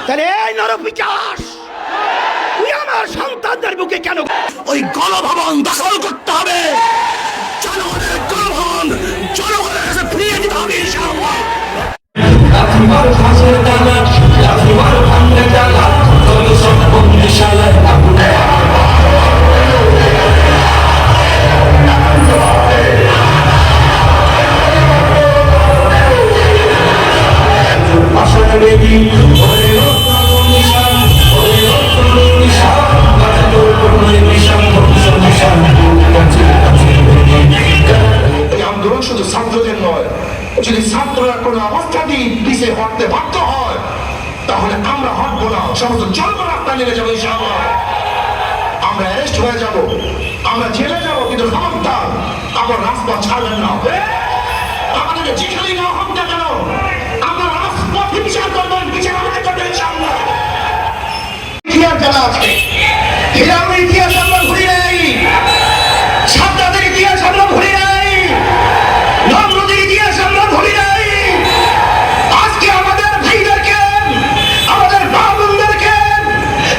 তাহলে এই নরপিচাস তুই আমার সন্তানদের বুকে কেন ওই গণভবন দখল করতে হবে? জনগণের গণভবন জনগণের কাছে ফিরিয়ে দিতে হবে ইনশাআল্লাহ। আন্দোলন শুধু ছাত্রদের নয়, যদি ছাত্ররা কোনো অবস্থাতেই পিছিয়ে হটতে বাধ্য হয় তাহলে আমরা হটবো না, সমস্ত জনগণ আপনার নিয়ে যাবো ইনশাআল্লাহ। আমরা অ্যারেস্ট হয়ে যাব, আমরা জেলে যাব, কিন্তু খবরদার আমার রাজপথ ছাড়বেন না। আমাদেরকে যেখানেই না হোক না কেন আমরা রাজপথে বিচার করবেন, বিচার আমাদের করবেন ইনশাআল্লাহ। ইতিহাস জানা আছে, হিরামের ইতিহাস আমরা ভুলি নাই, সাদ্দাতের ইতিহাস আমরা ভুলি নাই, নমরুদের ইতিহাস আমরা ভুলি নাই। আজকে আমাদের ভাইদেরকে, আমাদের বাবুদেরকে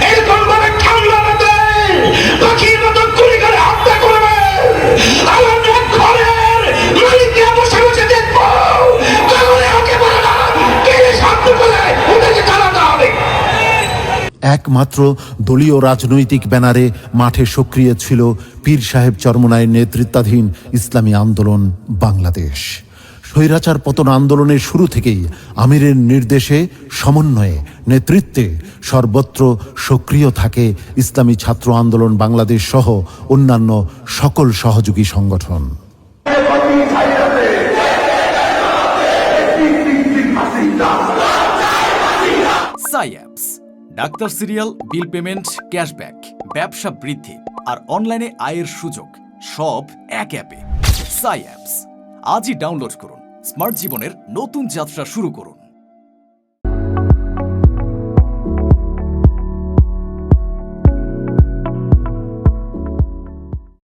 এরকম ভাবে ঠান্ডা মতে পাখির মতো গুলি করে হত্যা করবে। আমাদের ঘরের মালিককে বসে বসে দেখবো, তাহলে ওকে বলে না কে শান্ত করে ওদেরকে চালাতে হবে। একমাত্র দলীয় রাজনৈতিক ব্যানারে মাঠে সক্রিয় ছিল পীর সাহেব চরমনায়ের নেতৃত্বাধীন ইসলামী আন্দোলন বাংলাদেশ। স্বৈরাচার পতন আন্দোলনের শুরু থেকেই আমিরের নির্দেশে, সমন্বয়ে, নেতৃত্বে সর্বত্র সক্রিয় থাকে ইসলামী ছাত্র আন্দোলন বাংলাদেশ সহ অন্যান্য সকল সহযোগী সংগঠন। সাইঅ্যাপস, ডাক্তার সিরিয়াল, বিল পেমেন্ট, ক্যাশব্যাক, ব্যবসা বৃদ্ধি আর অনলাইনে আয়ের সুযোগ সব এক অ্যাপে। সাইঅ্যাপস আজই ডাউনলোড করুন, স্মার্ট জীবনের নতুন যাত্রা শুরু করুন।